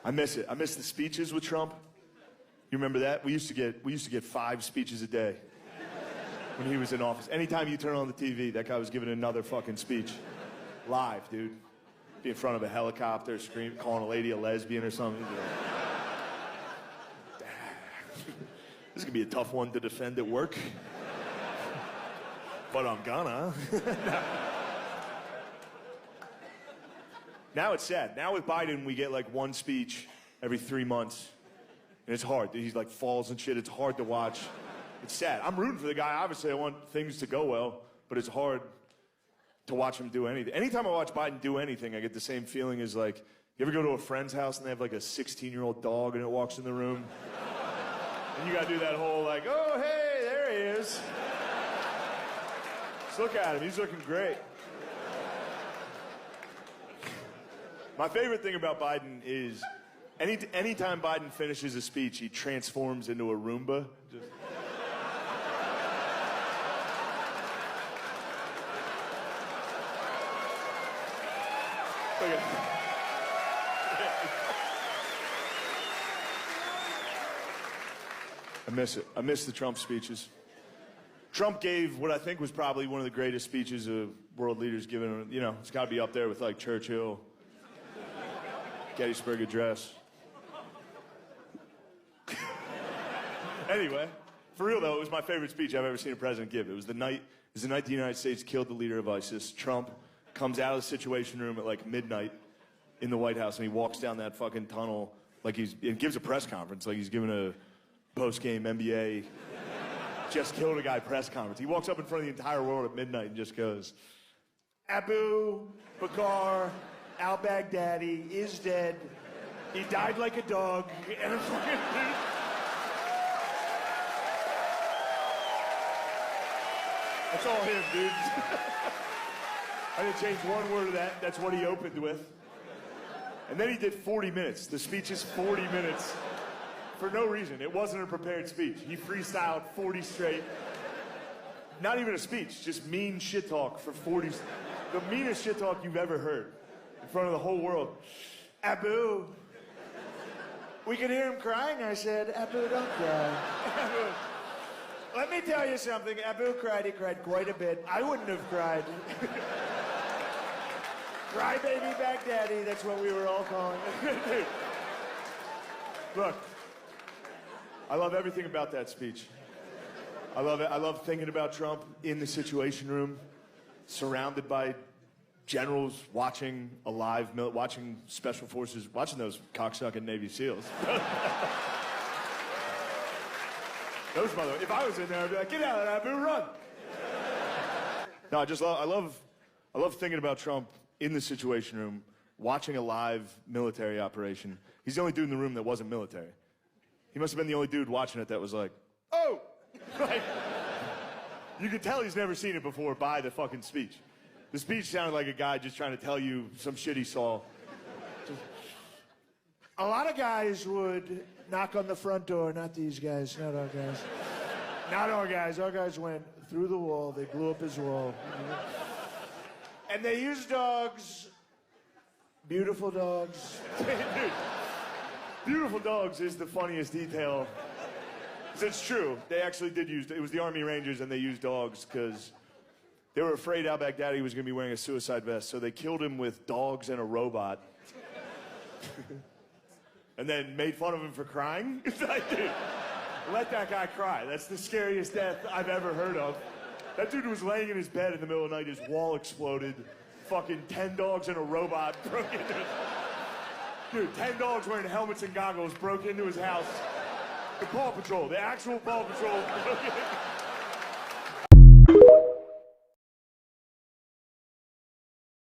I miss it. I miss the speeches with Trump. You remember that? We used to get 5 speeches a day when he was in office. Anytime you turn on the TV, that guy was giving another fucking speech. Live, dude. Be in front of a helicopter, screaming, calling a lady a lesbian or something. This is gonna be a tough one to defend at work. But I'm gonna. Now it's sad. Now with Biden, we get like 1 speech every 3 months. And it's hard. He's like falls and shit. It's hard to watch. It's sad. I'm rooting for the guy. Obviously, I want things to go well, but it's hard to watch him do anything. Anytime I watch Biden do anything, I get the same feeling as like, you ever go to a friend's house and they have like a 16-year-old dog and it walks in the room? And you gotta do that whole like, oh, hey, there he is. Just look at him. He's looking great. My favorite thing about Biden is anytime Biden finishes a speech, he transforms into a Roomba. Just... I miss it. I miss the Trump speeches. Trump gave what I think was probably one of the greatest speeches a world leader's given. You know, it's got to be up there with like Churchill, Gettysburg Address. Anyway, for real though, it was my favorite speech I've ever seen a president give. It was the night the United States killed the leader of ISIS. Trump comes out of the Situation Room at like midnight in the White House, and he walks down that fucking tunnel like and gives a press conference like he's giving a post-game NBA just killed a guy press conference. He walks up in front of the entire world at midnight and just goes, Abu Bakr al-Baghdadi is dead. He died like a dog. And a fucking dude. That's all him, dude. I didn't change one word of that. That's what he opened with. And then he did 40 minutes. The speech is 40 minutes. For no reason. It wasn't a prepared speech. He freestyled 40 straight. Not even a speech, just mean shit talk for 40. The meanest shit talk you've ever heard in front of the whole world. Abu. We could hear him crying. I said, Abu, don't cry. Abu. Let me tell you something. Abu cried. He cried quite a bit. I wouldn't have cried. Crybaby Baghdadi, that's what we were all calling it. Look. I love everything about that speech. I love it. I love thinking about Trump in the Situation Room, surrounded by generals watching watching special forces, watching those cocksucking Navy SEALs. Those if I was in there, I'd be like, get out of that, Abu, run. No, I love thinking about Trump in the Situation Room, watching a live military operation. He's the only dude in the room that wasn't military. He must have been the only dude watching it that was like, oh! Like, you could tell he's never seen it before by the fucking speech. The speech sounded like a guy just trying to tell you some shit he saw. A lot of guys would knock on the front door, not these guys, not our guys. Not our guys. Our guys went through the wall. They blew up his wall. And they used dogs. Beautiful dogs. Dude. Beautiful dogs is the funniest detail. It's true. They actually did use, it was the Army Rangers and they used dogs because they were afraid al-Baghdadi was going to be wearing a suicide vest, so they killed him with dogs and a robot. And then made fun of him for crying. It's like, dude, let that guy cry. That's the scariest death I've ever heard of. That dude was laying in his bed in the middle of the night, his wall exploded, fucking 10 dogs and a robot broke into his... Dude, 10 dogs wearing helmets and goggles broke into his house. The Paw Patrol, the actual Paw Patrol.